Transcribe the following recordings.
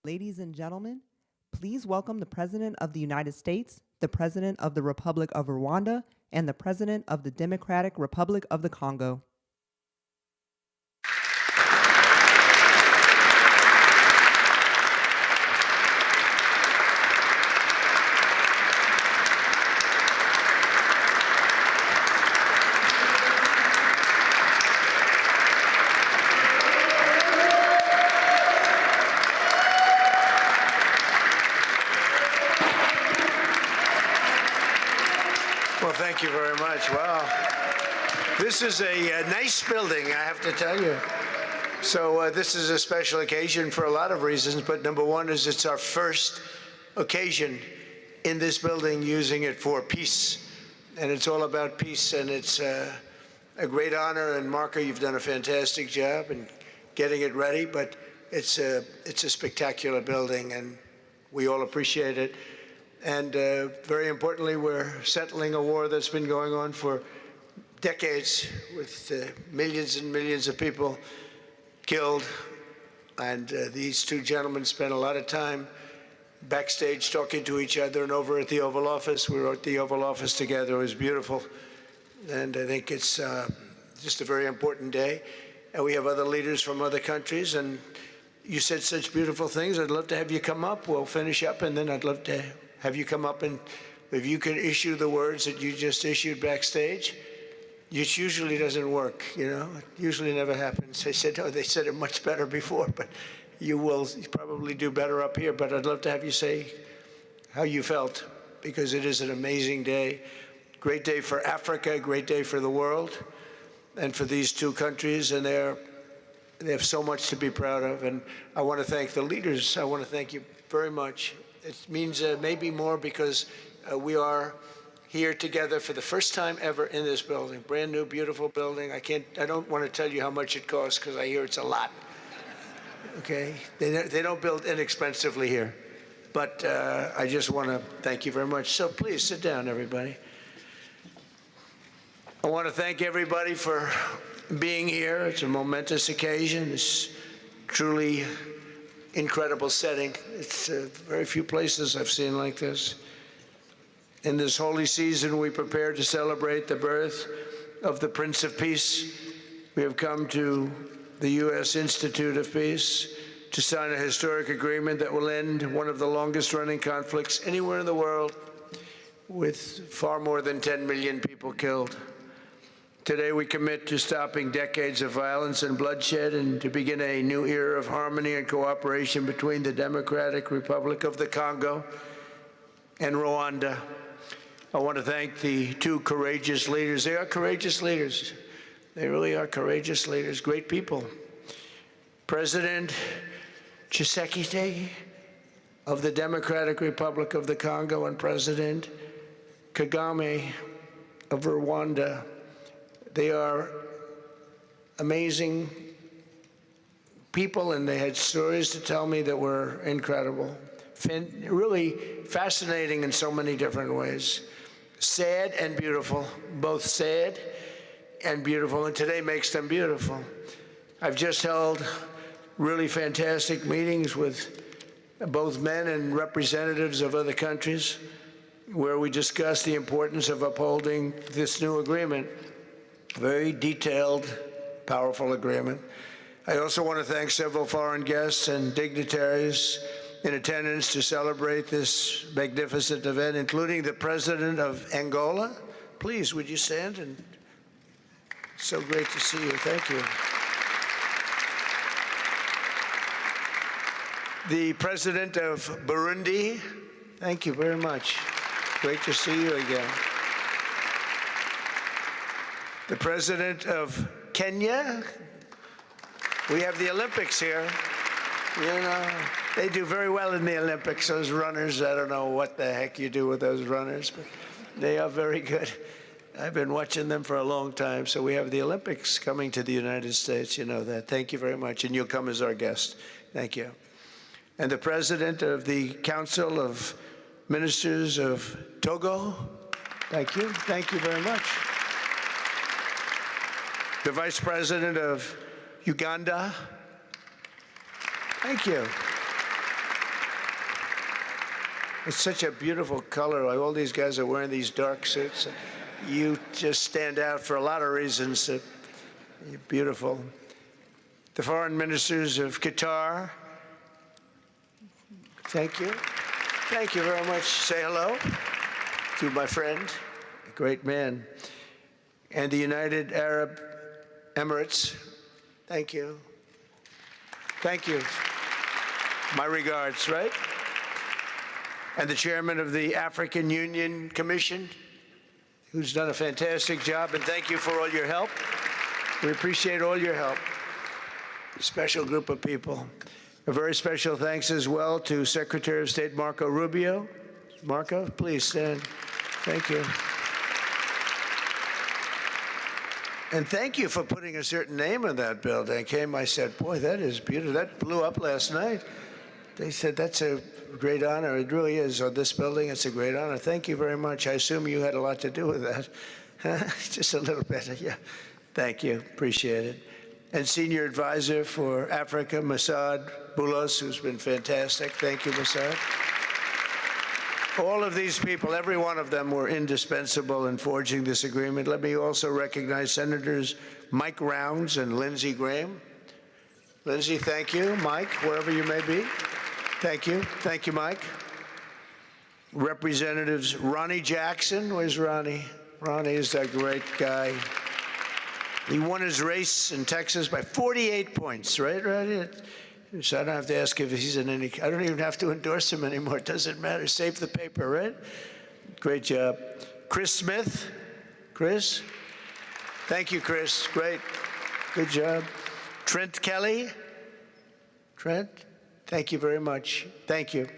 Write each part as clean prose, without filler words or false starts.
Ladies and gentlemen, please welcome the President of the United States, the President of the Republic of Rwanda, and the President of the Democratic Republic of the Congo. Well, thank you very much. Wow. This is a nice building, I have to tell you. So this is a special occasion for a lot of reasons, but number one is it's our first occasion in this building using it for peace. And it's all about peace, and it's a great honor. And Marco, you've done a fantastic job in getting it ready, but it's a spectacular building, and we all appreciate it. And very importantly, we're settling a war that's been going on for decades with millions and millions of people killed. And these two gentlemen spent a lot of time backstage talking to each other and over at the Oval Office. We were at the Oval Office together. It was beautiful. And I think it's just a very important day. And we have other leaders from other countries. And you said such beautiful things. I'd love to have you come up. We'll finish up, and then I'd love to have you come up, and if you could issue the words that you just issued backstage, which usually doesn't work, you know? It usually never happens. They said, oh, they said it much better before, but you will probably do better up here. But I'd love to have you say how you felt, because it is an amazing day. Great day for Africa, great day for the world, and for these two countries, and they have so much to be proud of. And I want to thank the leaders. I want to thank you very much. It means maybe more because we are here together for the first time ever in this building. Brand new, beautiful building. I don't want to tell you how much it costs, because I hear it's a lot. Okay? They don't build inexpensively here. But I just want to thank you very much. So please sit down, everybody. I want to thank everybody for being here. It's a momentous occasion. It's truly incredible setting. It's very few places I've seen like this. In this holy season, we prepare to celebrate the birth of the Prince of Peace. We have come to the U.S. Institute of Peace to sign a historic agreement that will end one of the longest-running conflicts anywhere in the world, with far more than 10 million people killed. Today, we commit to stopping decades of violence and bloodshed and to begin a new era of harmony and cooperation between the Democratic Republic of the Congo and Rwanda. I want to thank the two courageous leaders. They are courageous leaders. They really are courageous leaders, great people. President Tshisekedi of the Democratic Republic of the Congo and President Kagame of Rwanda. They are amazing people, and they had stories to tell me that were incredible. Really fascinating in so many different ways. Sad and beautiful, both sad and beautiful, and today makes them beautiful. I've just held really fantastic meetings with both men and representatives of other countries where we discussed the importance of upholding this new agreement. Very detailed, powerful agreement. I also want to thank several foreign guests and dignitaries in attendance to celebrate this magnificent event, including the President of Angola. Please, would you stand? And so great to see you. Thank you. The President of Burundi. Thank you very much. Great to see you again. The President of Kenya. We have the Olympics here. You know, they do very well in the Olympics, those runners. I don't know what the heck you do with those runners, but they are very good. I've been watching them for a long time. So we have the Olympics coming to the United States. You know that. Thank you very much. And you'll come as our guest. Thank you. And the President of the Council of Ministers of Togo. Thank you. Thank you very much. The Vice President of Uganda. Thank you. It's such a beautiful color. Like all these guys are wearing these dark suits. You just stand out for a lot of reasons. You're beautiful. The foreign ministers of Qatar, thank you. Thank you very much. Say hello to my friend, a great man. And the United Arab Emirates, thank you. Thank you. My regards, right? And the chairman of the African Union Commission, who's done a fantastic job, and thank you for all your help. We appreciate all your help. Special group of people. A very special thanks as well to Secretary of State Marco Rubio. Marco, please stand. Thank you. And thank you for putting a certain name on that building. I said, boy, that is beautiful. That blew up last night. They said, that's a great honor. It really is. On this building, it's a great honor. Thank you very much. I assume you had a lot to do with that. Just a little bit, yeah. Thank you, appreciate it. And Senior Advisor for Africa, Masad Boulos, who's been fantastic. Thank you, Masad. All of these people, every one of them were indispensable in forging this agreement. Let me also recognize Senators Mike Rounds and Lindsey Graham. Lindsey, thank you. Mike, wherever you may be. Thank you. Thank you, Mike. Representatives Ronnie Jackson. Where's Ronnie? Ronnie is that great guy. He won his race in Texas by 48 points, right, Ronnie? So I don't have to ask if he's in any, I don't even have to endorse him anymore. It doesn't matter. Save the paper, right? Great job. Chris Smith. Chris? Thank you, Chris. Great. Good job. Trent Kelly. Trent? Thank you very much. Thank you.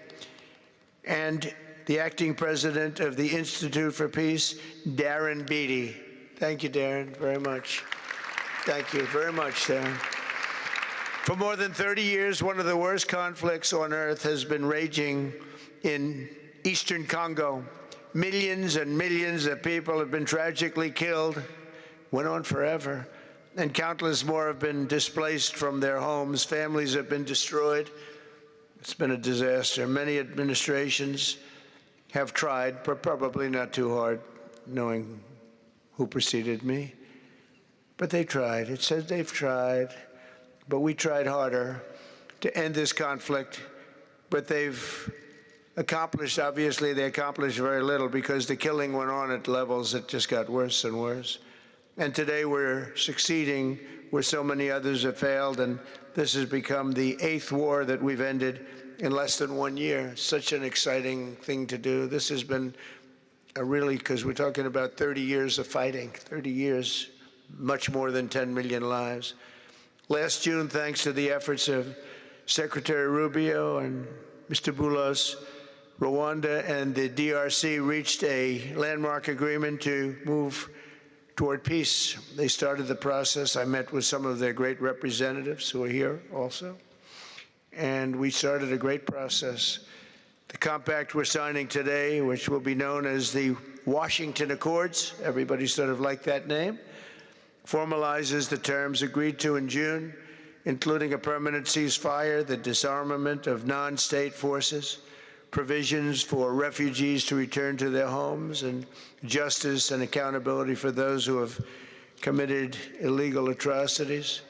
And the acting president of the Institute for Peace, Darren Beatty. Thank you, Darren, very much. Thank you very much, Darren. For more than 30 years, one of the worst conflicts on earth has been raging in eastern Congo. Millions and millions of people have been tragically killed, went on forever, and countless more have been displaced from their homes. Families have been destroyed. It's been a disaster. Many administrations have tried, but probably not too hard, knowing who preceded me. But they tried. It says they've tried. But we tried harder to end this conflict. But they've accomplished, obviously, they accomplished very little because the killing went on at levels that just got worse and worse. And today we're succeeding where so many others have failed. And this has become the 8th war that we've ended in less than 1 year. Such an exciting thing to do. This has been a really, because we're talking about 30 years of fighting, 30 years, much more than 10 million lives. Last June, thanks to the efforts of Secretary Rubio and Mr. Boulos, Rwanda and the DRC reached a landmark agreement to move toward peace. They started the process. I met with some of their great representatives who are here also. And we started a great process. The compact we're signing today, which will be known as the Washington Accords, everybody sort of liked that name, formalizes the terms agreed to in June, including a permanent ceasefire, the disarmament of non-state forces, provisions for refugees to return to their homes, and justice and accountability for those who have committed illegal atrocities.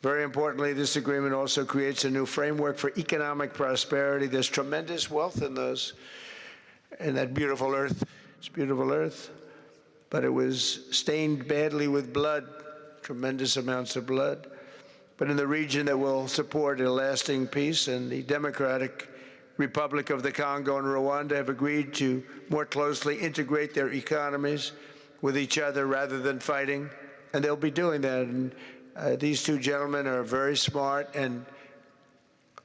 Very importantly, this agreement also creates a new framework for economic prosperity. There's tremendous wealth in that beautiful earth. It's beautiful earth. But it was stained badly with blood, tremendous amounts of blood. But in the region that will support a lasting peace, and the Democratic Republic of the Congo and Rwanda have agreed to more closely integrate their economies with each other rather than fighting, and they'll be doing that. And these two gentlemen are very smart, and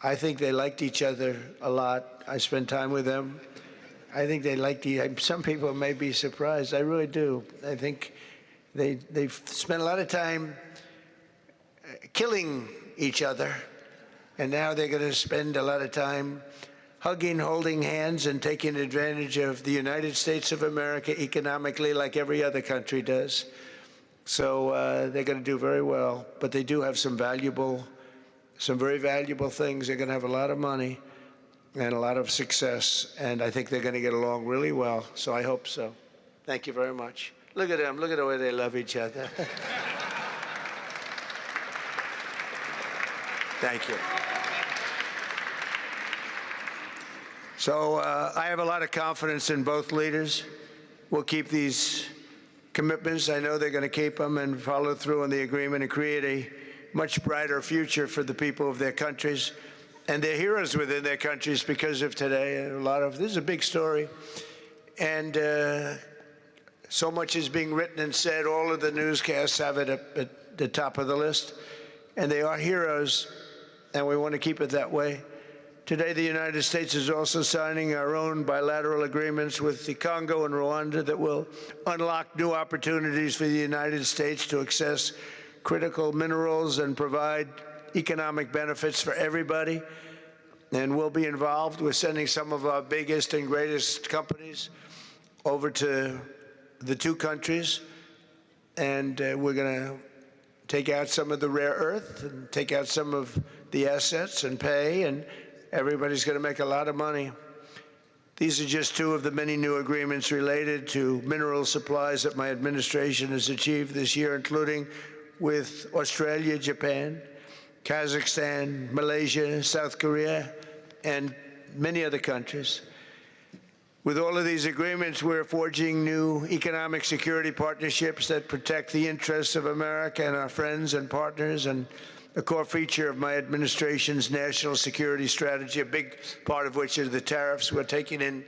I think they liked each other a lot. I spent time with them. I think they liked some people may be surprised. I really do. I think they've spent a lot of time killing each other, and now they're going to spend a lot of time hugging, holding hands, and taking advantage of the United States of America economically like every other country does. So they're going to do very well, but they do have some very valuable things. They're going to have a lot of money. and a lot of success. And I think they're going to get along really well, so I hope so. Thank you very much. Look at them. Look at the way they love each other. Thank you. So I have a lot of confidence in both leaders. We'll keep these commitments. I know they're going to keep them and follow through on the agreement and create a much brighter future for the people of their countries. And they're heroes within their countries because of today. This is a big story. And so much is being written and said. All of the newscasts have it at the top of the list. And they are heroes, and we want to keep it that way. Today, the United States is also signing our own bilateral agreements with the Congo and Rwanda that will unlock new opportunities for the United States to access critical minerals and provide economic benefits for everybody. And we'll be involved. We're sending some of our biggest and greatest companies over to the two countries, and we're going to take out some of the rare earth and take out some of the assets and pay, and everybody's going to make a lot of money. These are just two of the many new agreements related to mineral supplies that my administration has achieved this year, including with Australia, Japan, Kazakhstan, Malaysia, South Korea, and many other countries. With all of these agreements, we're forging new economic security partnerships that protect the interests of America and our friends and partners, and a core feature of my administration's national security strategy, a big part of which is the tariffs. We're taking in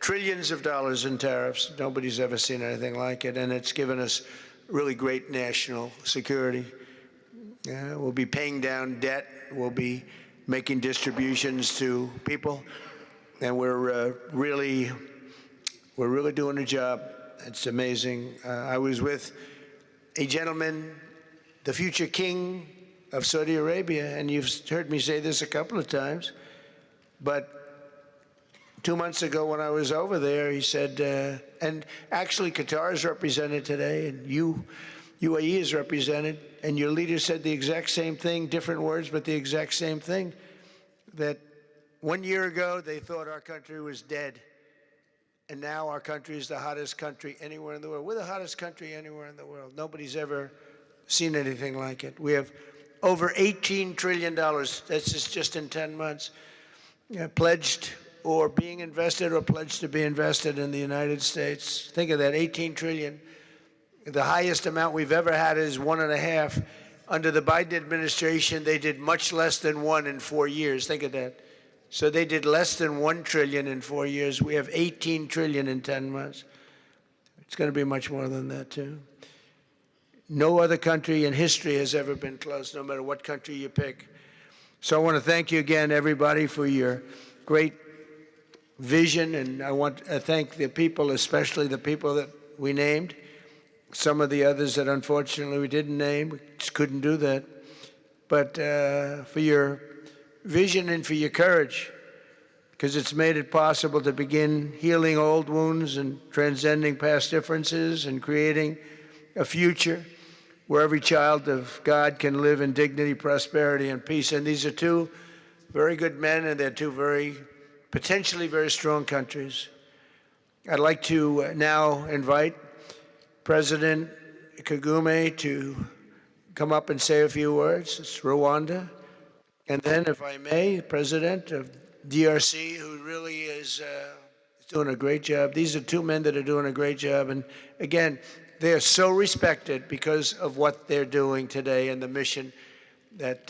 trillions of dollars in tariffs. Nobody's ever seen anything like it, and it's given us really great national security. We'll be paying down debt. We'll be making distributions to people, and we're really doing a job. It's amazing. I was with a gentleman, the future king of Saudi Arabia, and you've heard me say this a couple of times, but 2 months ago when I was over there, he said, and actually Qatar is represented today, and UAE is represented, and your leader said the exact same thing, different words, but the exact same thing, that 1 year ago they thought our country was dead, and now our country is the hottest country anywhere in the world. We're the hottest country anywhere in the world. Nobody's ever seen anything like it. We have over $18 trillion, that's just in 10 months, pledged or being invested or pledged to be invested in the United States. Think of that, 18 trillion. The highest amount we've ever had is 1.5. Under the Biden administration, they did much less than 1 in 4 years. Think of that. So they did less than 1 trillion in 4 years. We have 18 trillion in 10 months. It's going to be much more than that, too. No other country in history has ever been close, no matter what country you pick. So I want to thank you again, everybody, for your great vision, and I want to thank the people, especially the people that we named. Some of the others that unfortunately we didn't name, we just couldn't do that. But for your vision and for your courage, because it's made it possible to begin healing old wounds and transcending past differences and creating a future where every child of God can live in dignity, prosperity, and peace. And these are two very good men, and they're two potentially very strong countries. I'd like to now invite President Kagame to come up and say a few words. It's Rwanda. And then, if I may, President of DRC, who really is doing a great job. These are two men that are doing a great job. And again, they are so respected because of what they're doing today and the mission that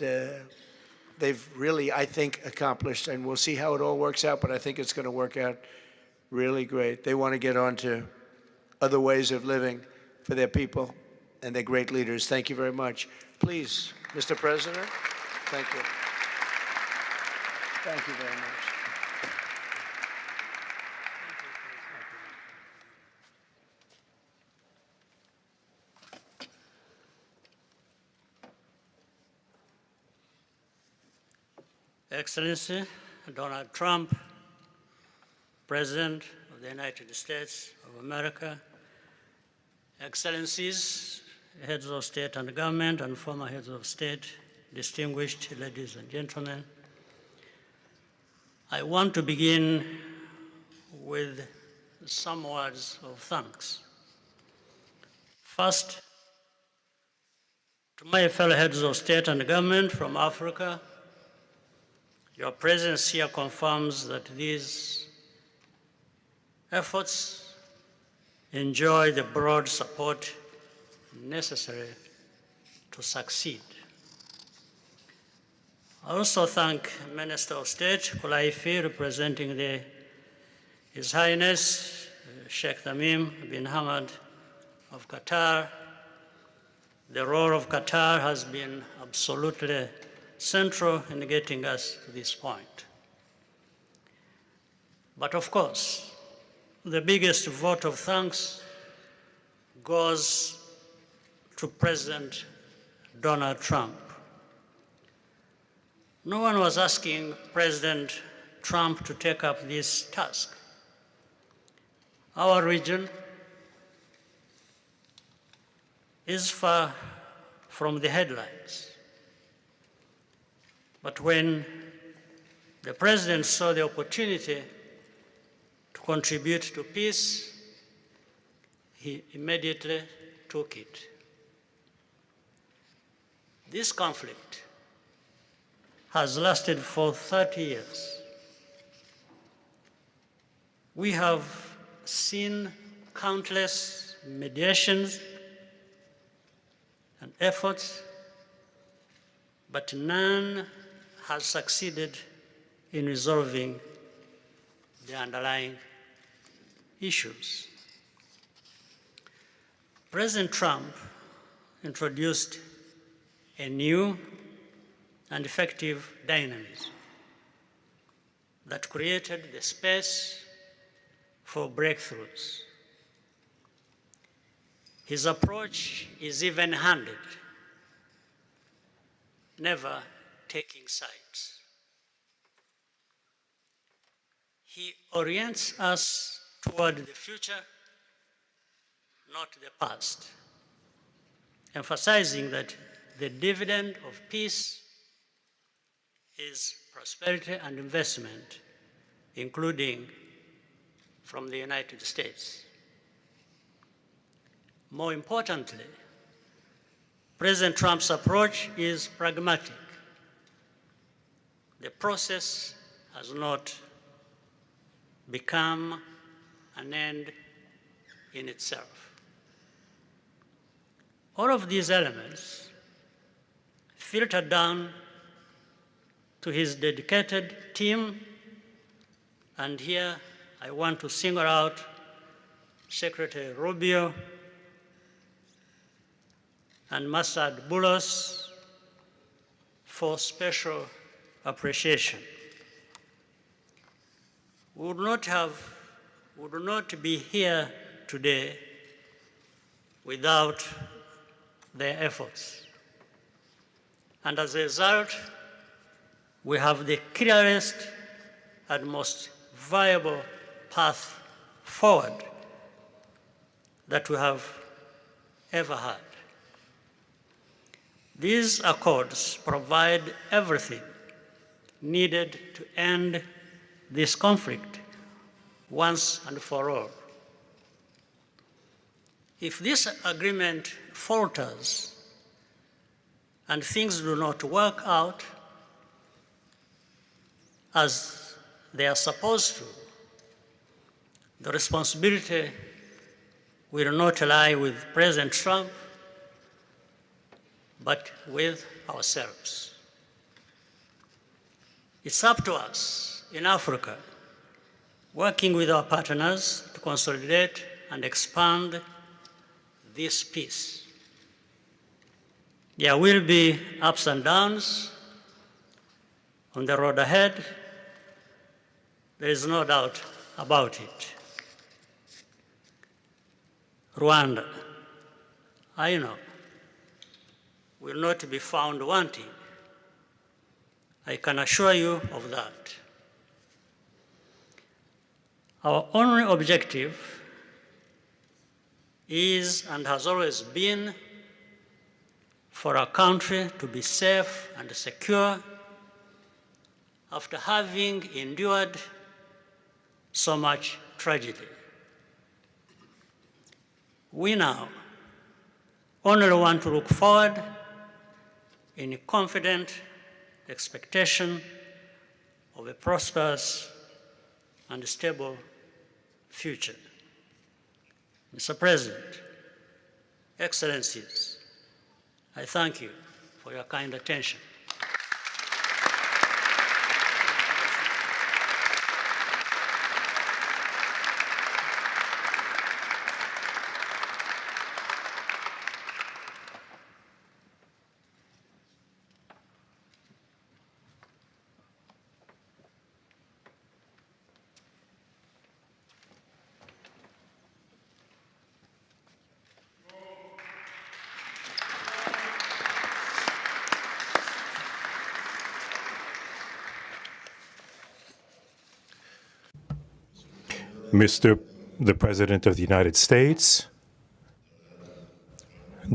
they've really, I think, accomplished. And we'll see how it all works out, but I think it's going to work out really great. They want to get on to other ways of living for their people, and they're great leaders. Thank you very much. Please, Mr. President. Thank you. Thank you very much. Excellency Donald Trump, President of the United States of America, Excellencies, heads of state and government and former heads of state, distinguished ladies and gentlemen, I want to begin with some words of thanks. First, to my fellow heads of state and government from Africa, your presence here confirms that these efforts enjoy the broad support necessary to succeed. I also thank Minister of State Kulaifi, representing His Highness Sheikh Tamim bin Hamad of Qatar. The role of Qatar has been absolutely central in getting us to this point. But of course, the biggest vote of thanks goes to President Donald Trump. No one was asking President Trump to take up this task. Our region is far from the headlines. But when the President saw the opportunity to contribute to peace, he immediately took it. This conflict has lasted for 30 years. We have seen countless mediations and efforts, but none has succeeded in resolving the underlying issues. President Trump introduced a new and effective dynamism that created the space for breakthroughs. His approach is even-handed, never taking sides. He orients us toward the future, not the past, emphasizing that the dividend of peace is prosperity and investment, including from the United States. More importantly, President Trump's approach is pragmatic. The process has not become an end in itself. All of these elements filter down to his dedicated team, and here I want to single out Secretary Rubio and Masad Boulos for special appreciation. We would not be here today without their efforts. And as a result, we have the clearest and most viable path forward that we have ever had. These accords provide everything needed to end this conflict once and for all. If this agreement falters and things do not work out as they are supposed to, the responsibility will not lie with President Trump, but with ourselves. It's up to us in Africa, working with our partners to consolidate and expand this peace. There will be ups and downs on the road ahead. There is no doubt about it. Rwanda, I know, will not be found wanting. I can assure you of that. Our only objective is and has always been for our country to be safe and secure after having endured so much tragedy. We now only want to look forward in confident expectation of a prosperous and stable future. Mr. President, Excellencies, I thank you for your kind attention. Mr. the President of the United States,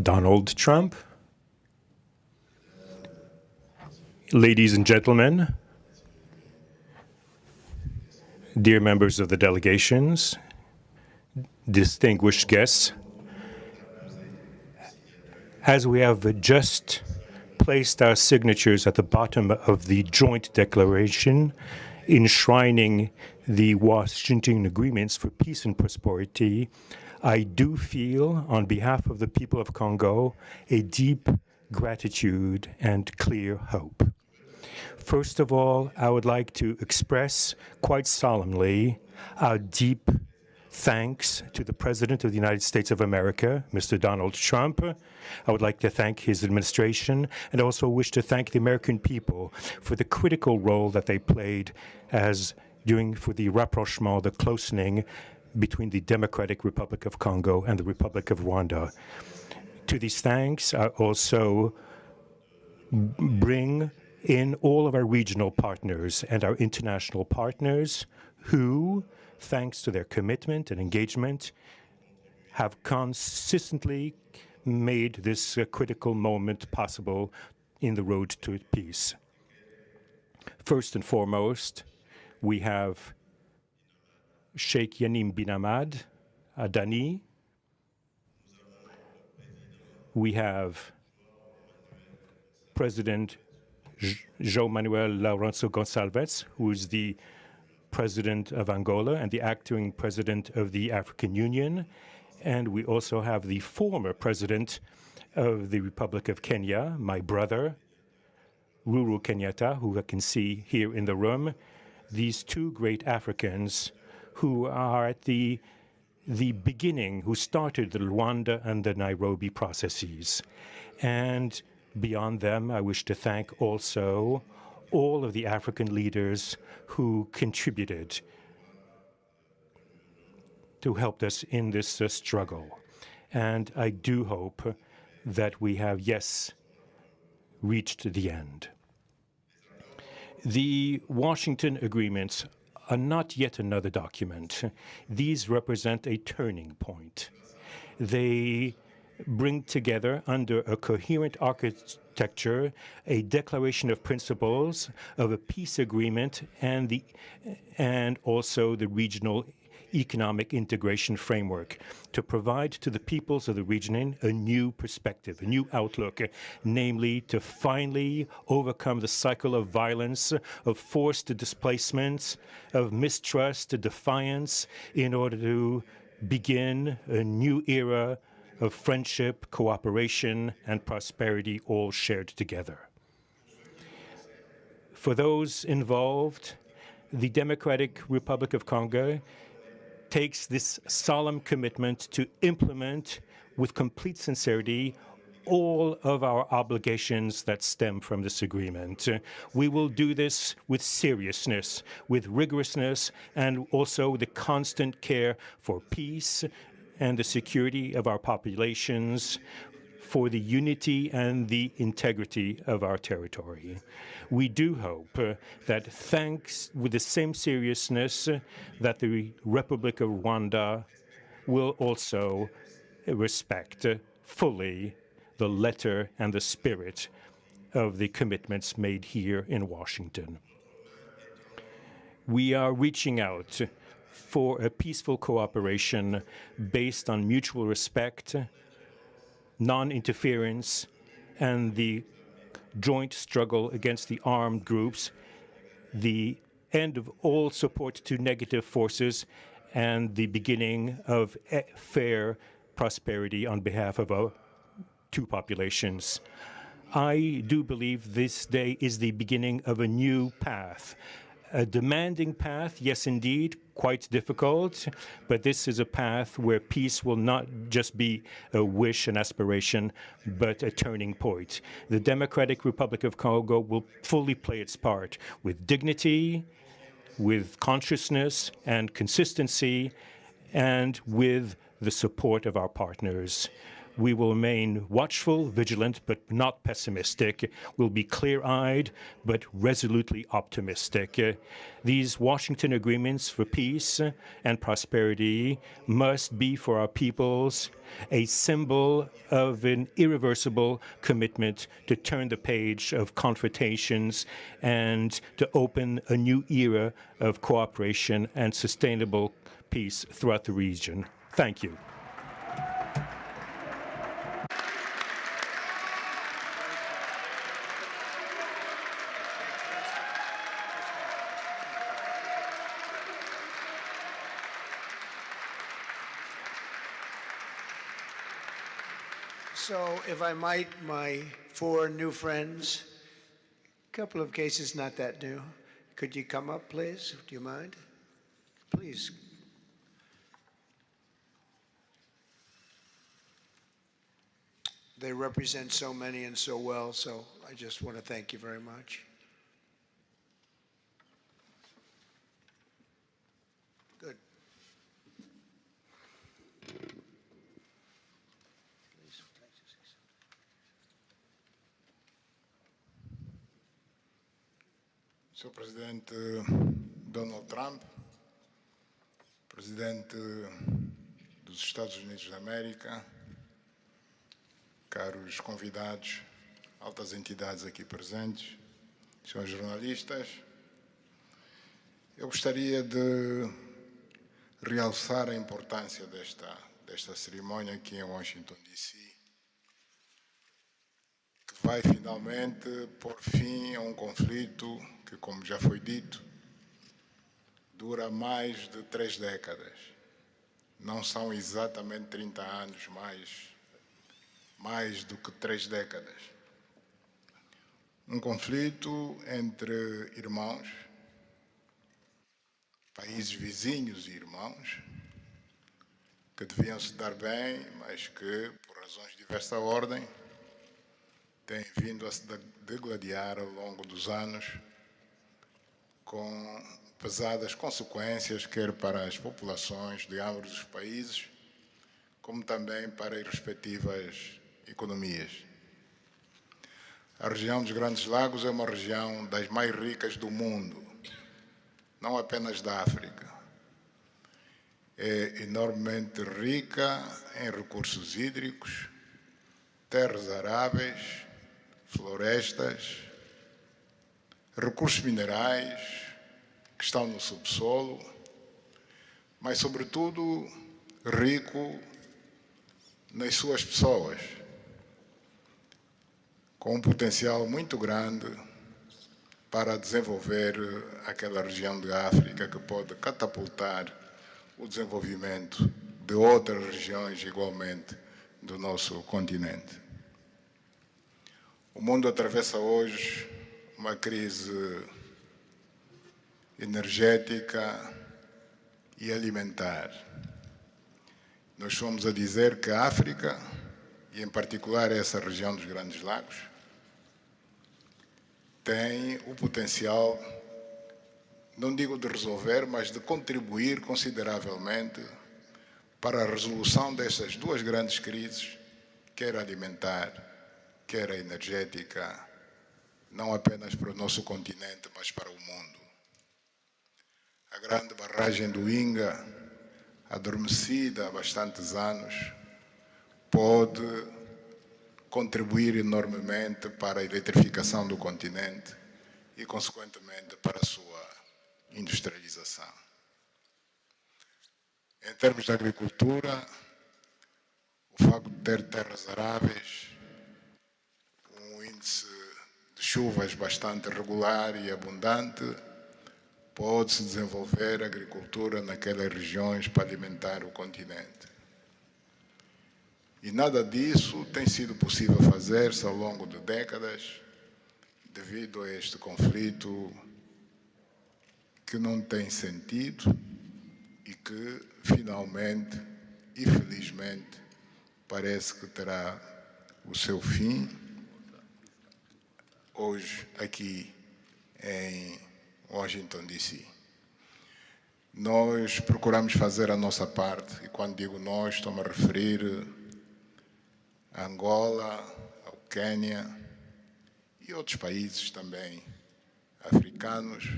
Donald Trump, ladies and gentlemen, dear members of the delegations, distinguished guests, as we have just placed our signatures at the bottom of the joint declaration enshrining the Washington agreements for peace and prosperity, I do feel, on behalf of the people of Congo, a deep gratitude and clear hope. First of all, I would like to express quite solemnly our deep thanks to the President of the United States of America, Mr. Donald Trump. I would like to thank his administration and also wish to thank the American people for the critical role that they played for the rapprochement, the closening between the Democratic Republic of Congo and the Republic of Rwanda. To these thanks, I also bring in all of our regional partners and our international partners who, thanks to their commitment and engagement, have consistently made this critical moment possible in the road to peace. First and foremost, we have Sheikh Yanim bin Ahmad Adani. We have President João Manuel Lourenço Gonçalves, who is the President of Angola and the acting President of the African Union. And we also have the former President of the Republic of Kenya, my brother, Uhuru Kenyatta, who I can see here in the room. These two great Africans who are at the beginning, who started the Rwanda and the Nairobi processes. And beyond them, I wish to thank also all of the African leaders who contributed to help us in this struggle. And I do hope that we have, yes, reached the end. The Washington agreements are not yet another document. These represent a turning point. They bring together under a coherent architecture a declaration of principles of a peace agreement and also the regional economic integration framework to provide to the peoples of the region a new perspective, a new outlook, namely to finally overcome the cycle of violence, of forced displacements, of mistrust, defiance, in order to begin a new era of friendship, cooperation, and prosperity all shared together. For those involved, the Democratic Republic of Congo takes this solemn commitment to implement with complete sincerity all of our obligations that stem from this agreement. We will do this with seriousness, with rigorousness, and also the constant care for peace and the security of our populations, for the unity and the integrity of our territory. We do hope that thanks with the same seriousness that the Republic of Rwanda will also respect fully the letter and the spirit of the commitments made here in Washington. We are reaching out for a peaceful cooperation based on mutual respect, non-interference, and the joint struggle against the armed groups, the end of all support to negative forces, and the beginning of fair prosperity on behalf of our two populations. I do believe this day is the beginning of a new path. A demanding path, yes, indeed, quite difficult, but this is a path where peace will not just be a wish, an aspiration, but a turning point. The Democratic Republic of Congo will fully play its part with dignity, with consciousness and consistency, and with the support of our partners. We will remain watchful, vigilant, but not pessimistic. We'll be clear-eyed, but resolutely optimistic. These Washington agreements for peace and prosperity must be for our peoples a symbol of an irreversible commitment to turn the page of confrontations and to open a new era of cooperation and sustainable peace throughout the region. Thank you. So, if I might, my four new friends, a couple of cases not that new. Could you come up, please? Do you mind? Please. They represent so many and so well, so I just want to thank you very much. Good. Sr. Presidente Donald Trump, Presidente dos Estados Unidos da América, caros convidados, altas entidades aqui presentes, senhores jornalistas, eu gostaria de realçar a importância desta cerimônia aqui em Washington, D.C., que vai finalmente pôr fim a um conflito que, como já foi dito, dura mais de 3 décadas. Não são exatamente 30 anos, mais do que 3 décadas. Um conflito entre irmãos, países vizinhos e irmãos, que deviam se dar bem, mas que, por razões de diversa ordem, têm vindo a se degladiar ao longo dos anos, com pesadas consequências, quer para as populações de ambos os países, como também para as respectivas economias. A região dos Grandes Lagos é uma região das mais ricas do mundo, não apenas da África. É enormemente rica em recursos hídricos, terras aráveis, florestas, recursos minerais que estão no subsolo, mas, sobretudo, rico nas suas pessoas, com um potencial muito grande para desenvolver aquela região da África que pode catapultar o desenvolvimento de outras regiões igualmente do nosso continente. O mundo atravessa hoje uma crise energética e alimentar. Nós fomos a dizer que a África, e em particular essa região dos Grandes Lagos, tem o potencial, não digo de resolver, mas de contribuir consideravelmente para a resolução dessas duas grandes crises, quer alimentar, quer a energética, não apenas para o nosso continente, mas para o mundo. A grande barragem do Inga, adormecida há bastantes anos, pode contribuir enormemente para a eletrificação do continente e, consequentemente, para a sua industrialização. Em termos de agricultura, o facto de ter terras aráveis, um índice de chuvas bastante regular e abundante, pode-se desenvolver agricultura naquelas regiões para alimentar o continente. E nada disso tem sido possível fazer-se ao longo de décadas, devido a este conflito que não tem sentido e que, finalmente e felizmente, parece que terá o seu fim hoje aqui em Washington, D.C. Nós procuramos fazer a nossa parte, e quando digo nós, estou-me a referir a Angola, ao Quênia e outros países também africanos.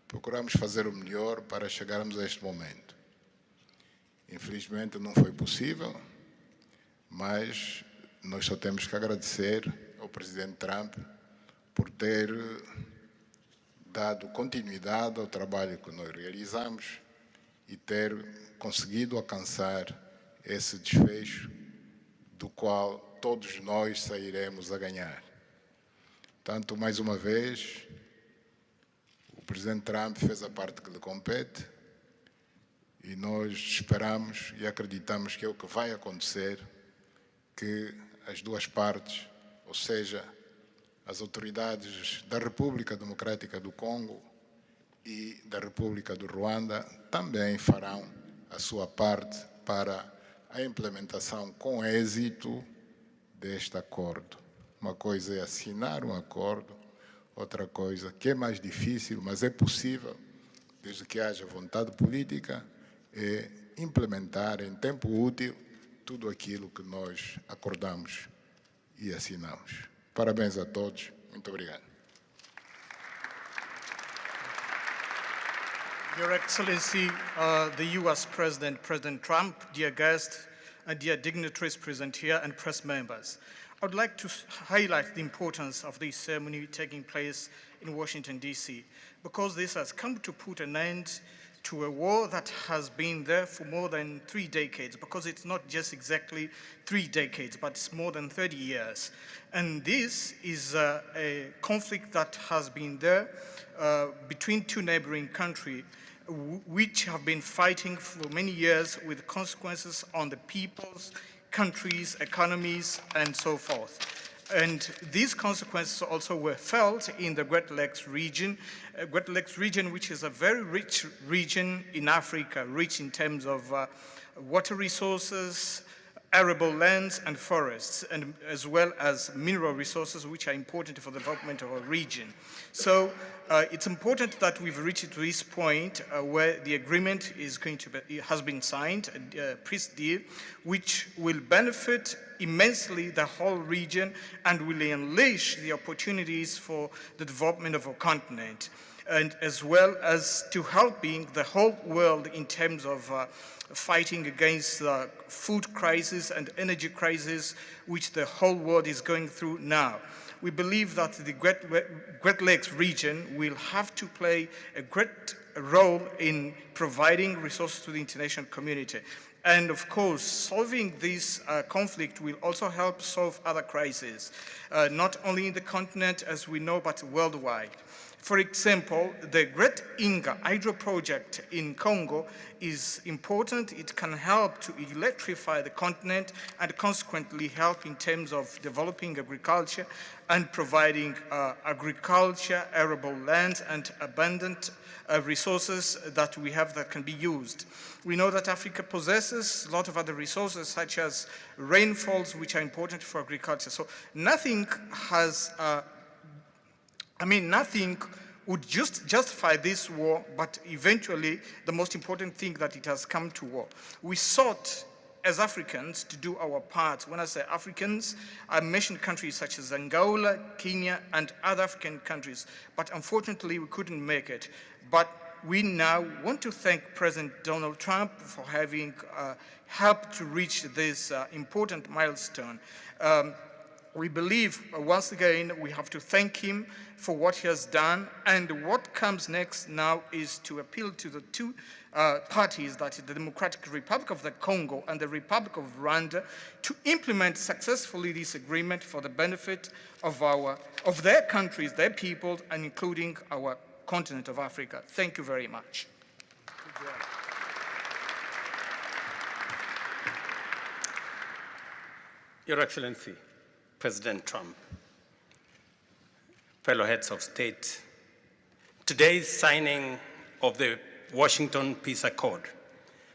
Procuramos fazer o melhor para chegarmos a este momento. Infelizmente não foi possível, mas nós só temos que agradecer ao presidente Trump por ter dado continuidade ao trabalho que nós realizamos e ter conseguido alcançar esse desfecho do qual todos nós sairemos a ganhar. Portanto, mais uma vez, o presidente Trump fez a parte que lhe compete e nós esperamos e acreditamos que é o que vai acontecer, que as duas partes, ou seja, as autoridades da República Democrática do Congo e da República do Ruanda também farão a sua parte para a implementação com êxito deste acordo. Uma coisa é assinar um acordo, outra coisa que é mais difícil, mas é possível, desde que haja vontade política, é implementar em tempo útil tudo aquilo que nós acordamos e assinamos. Parabéns a todos. Muito obrigado. Your Excellency, the U.S. President, President Trump, dear guests, and dear dignitaries present here and press members. I would like to highlight the importance of this ceremony taking place in Washington, D.C., because this has come to put an end to a war that has been there for more than 3 decades, because it's not just exactly 3 decades, but it's more than 30 years. And this is a conflict that has been there between two neighboring countries, which have been fighting for many years with consequences on the peoples, countries, economies, and so forth. And these consequences also were felt in the Great Lakes region, which is a very rich region in Africa, rich in terms of water resources, arable lands and forests, and as well as mineral resources, which are important for the development of our region. So it's important that we've reached to this point where the agreement is going to be, has been signed, a peace deal, which will benefit immensely the whole region and will unleash the opportunities for the development of our continent, and as well as to helping the whole world in terms of fighting against the food crisis and energy crisis which the whole world is going through now. We believe that the Great Lakes region will have to play a great role in providing resources to the international community. And of course, solving this conflict will also help solve other crises, not only in the continent as we know, but worldwide. For example, the Great Inga hydro project in Congo is important. It can help to electrify the continent and consequently help in terms of developing agriculture and providing agriculture, arable lands, and abundant resources that we have that can be used. We know that Africa possesses a lot of other resources such as rainfalls, which are important for agriculture. So nothing has nothing would just justify this war, but eventually the most important thing that it has come to war. We sought as Africans to do our part. When I say Africans, I mentioned countries such as Angola, Kenya, and other African countries, but unfortunately we couldn't make it. But we now want to thank President Donald Trump for having helped to reach this important milestone. we believe, once again, we have to thank him for what he has done. And what comes next now is to appeal to the two parties, that is the Democratic Republic of the Congo and the Republic of Rwanda, to implement successfully this agreement for the benefit of their countries, their people, and including our continent of Africa. Thank you very much. Your Excellency, President Trump, fellow heads of state, today's signing of the Washington Peace Accord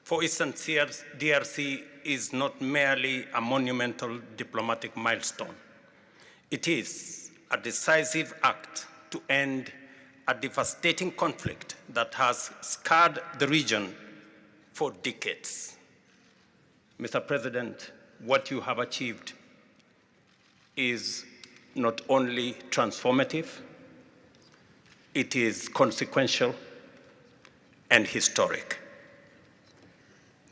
for Eastern DRC is not merely a monumental diplomatic milestone. It is a decisive act to end a devastating conflict that has scarred the region for decades. Mr. President, what you have achieved is not only transformative, it is consequential and historic.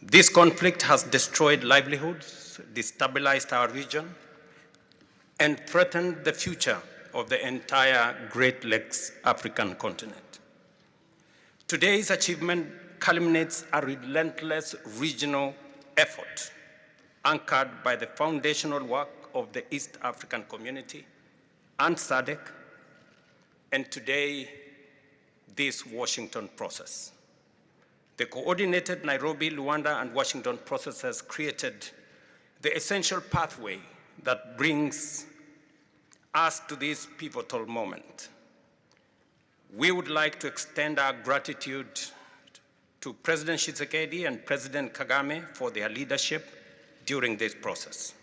This conflict has destroyed livelihoods, destabilized our region, and threatened the future of the entire Great Lakes African continent. Today's achievement culminates a relentless regional effort anchored by the foundational work of the East African community and SADC, and today, this Washington process. The coordinated Nairobi, Rwanda, and Washington process has created the essential pathway that brings us to this pivotal moment. We would like to extend our gratitude to President Tshisekedi and President Kagame for their leadership during this process.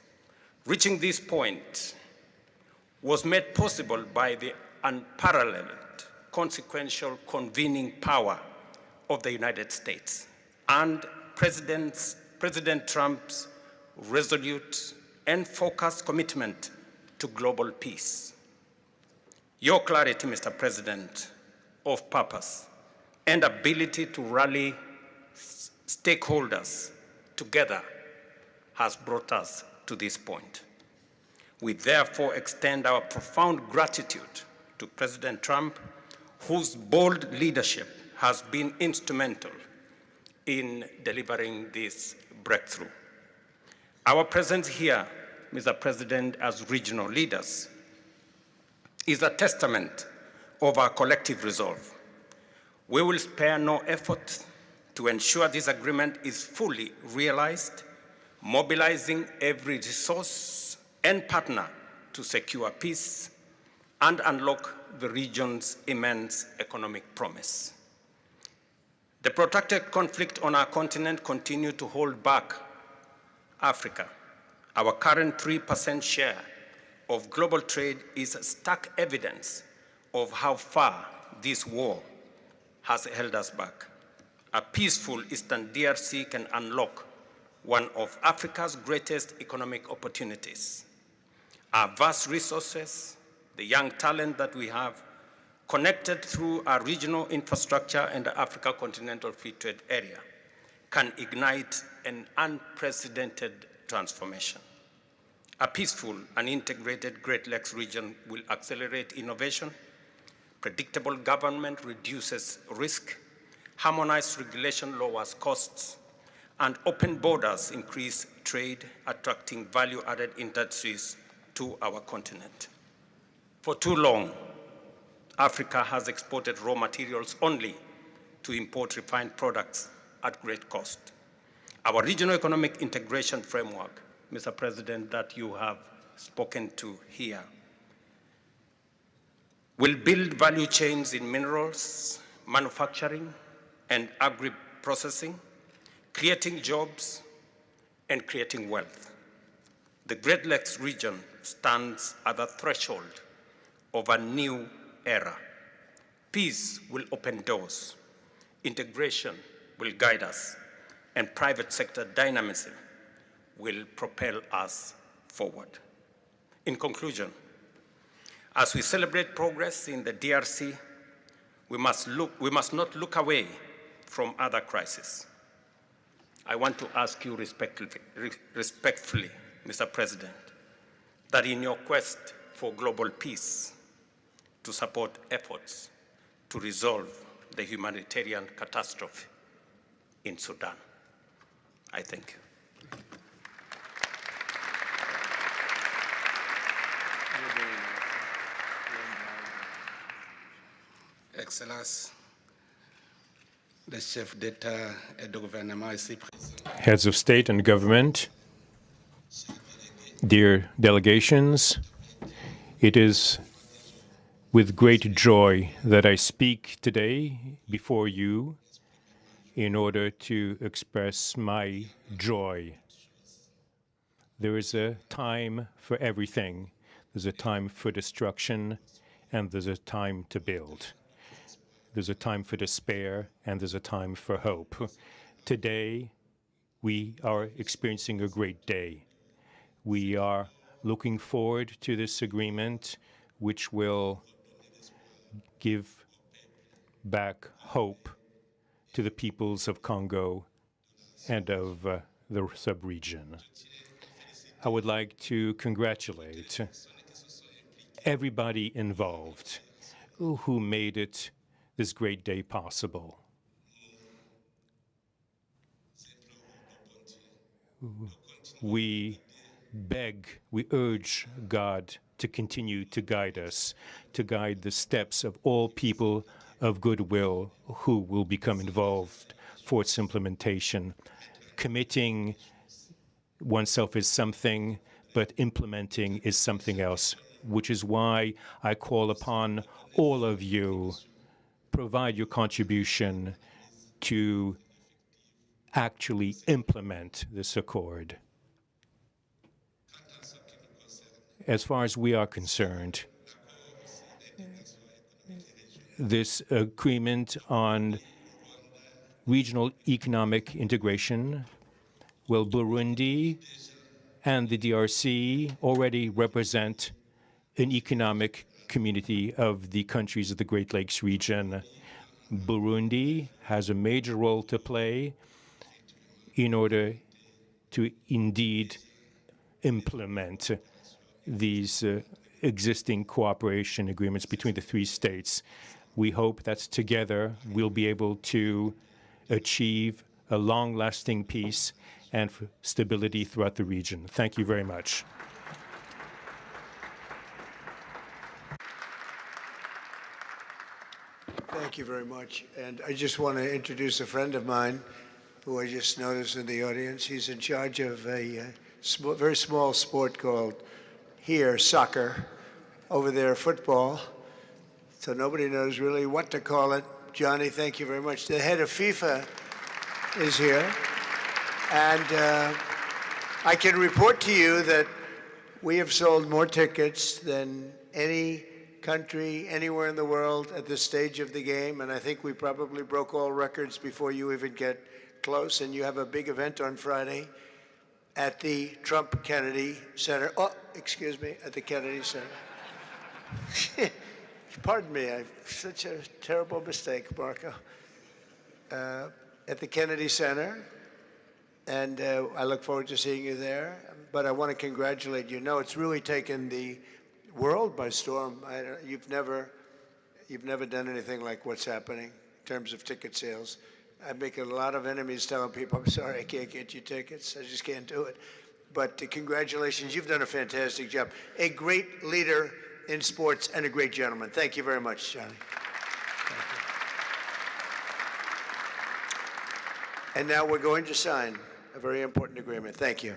Reaching this point was made possible by the unparalleled consequential convening power of the United States and President Trump's resolute and focused commitment to global peace. Your clarity, Mr. President, of purpose and ability to rally stakeholders together has brought us to this point. We therefore extend our profound gratitude to President Trump, whose bold leadership has been instrumental in delivering this breakthrough. Our presence here, Mr. President, as regional leaders, is a testament of our collective resolve. We will spare no effort to ensure this agreement is fully realized, mobilizing every resource and partner to secure peace and unlock the region's immense economic promise. The protracted conflict on our continent continues to hold back Africa. Our current 3% share of global trade is stark evidence of how far this war has held us back. A peaceful Eastern DRC can unlock one of Africa's greatest economic opportunities. Our vast resources, the young talent that we have, connected through our regional infrastructure and the Africa Continental Free Trade Area, can ignite an unprecedented transformation. A peaceful and integrated Great Lakes region will accelerate innovation, predictable government reduces risk, harmonized regulation lowers costs, and open borders increase trade, attracting value-added industries to our continent. For too long, Africa has exported raw materials only to import refined products at great cost. Our regional economic integration framework, Mr. President, that you have spoken to here, will build value chains in minerals, manufacturing, and agri-processing, creating jobs and creating wealth. The Great Lakes region stands at the threshold of a new era. Peace will open doors, integration will guide us, and private sector dynamism will propel us forward. In conclusion, as we celebrate progress in the DRC, we must not look away from other crises. I want to ask you respectfully, Mr. President, that in your quest for global peace, to support efforts to resolve the humanitarian catastrophe in Sudan. I thank you. Excellence, le chef d'État et de gouvernement ici présent. Heads of state and government, dear delegations, it is with great joy that I speak today before you in order to express my joy. There is a time for everything. There's a time for destruction, and there's a time to build. There's a time for despair, and there's a time for hope. Today, we are experiencing a great day. We are looking forward to this agreement, which will give back hope to the peoples of Congo and of the sub-region. I would like to congratulate everybody involved who made it this great day possible. We urge God to continue to guide us, to guide the steps of all people of goodwill who will become involved for its implementation. Committing oneself is something, but implementing is something else, which is why I call upon all of you, provide your contribution to actually implement this accord. As far as we are concerned, this agreement on regional economic integration, well, Burundi and the DRC already represent an economic community of the countries of the Great Lakes region. Burundi has a major role to play in order to indeed implement these existing cooperation agreements between the three states. We hope that together we'll be able to achieve a long-lasting peace and stability throughout the region. Thank you very much. Thank you very much. And I just want to introduce a friend of mine who I just noticed in the audience. He's in charge of a very small sport called here, soccer, over there, football. So nobody knows really what to call it. Johnny, thank you very much. The head of FIFA is here. And I can report to you that we have sold more tickets than any country anywhere in the world at this stage of the game. And I think we probably broke all records before you even get close. And you have a big event on Friday at the Trump Kennedy Center. Oh, excuse me, at the Kennedy Center. Pardon me, such a terrible mistake, Marco. At the Kennedy Center, and I look forward to seeing you there. But I want to congratulate you. No, it's really taken the world by storm. You've never done anything like what's happening in terms of ticket sales. I make a lot of enemies telling people, I'm sorry, I can't get you tickets. I just can't do it. But congratulations, you've done a fantastic job. A great leader in sports and a great gentleman. Thank you very much, Johnny. And now we're going to sign a very important agreement. Thank you.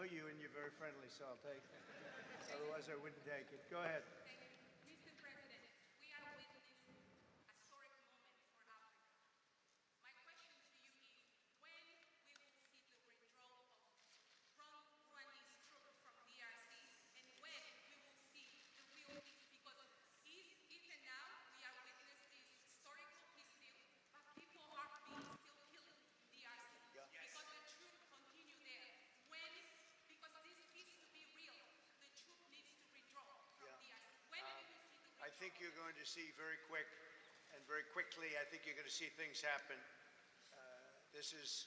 know you and you're very friendly, so I'll take it. Otherwise, I wouldn't take it. Go ahead. Mr. President, we are witnessing a historic moment for Africa. My question to you is, when we will see the withdrawal of Rwandese troops from DRC, and when we will see the real peace? Because even now, we are witnessing this historical peace deal, but people are being still killed in DRC. Yeah. Because the troops continue there. Because this peace to be real, the troop needs to withdraw from DRC. When we will see the withdrawal? I think you're going to see very quick and very quickly, I think you're going to see things happen. This is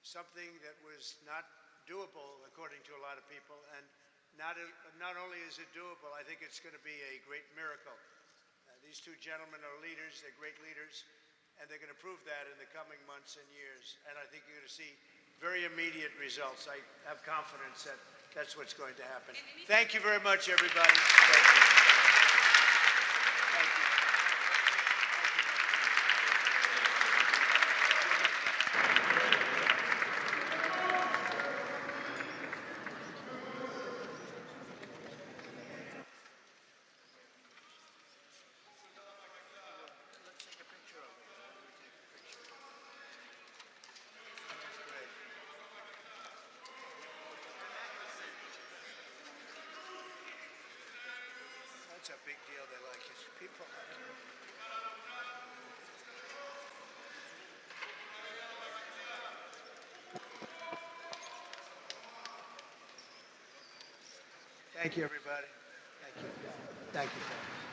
something that was not doable, according to a lot of people, and not only is it doable, I think it's going to be a great miracle. These two gentlemen are leaders, they're great leaders, and they're going to prove that in the coming months and years. And I think you're going to see very immediate results. I have confidence that that's what's going to happen. Thank you very much, everybody. Thank you. Thank you. Let's take a picture of it. Why don't we take a picture? That's great. That's a big deal. They like it. People like it. Thank you, everybody. Thank you. Thank you.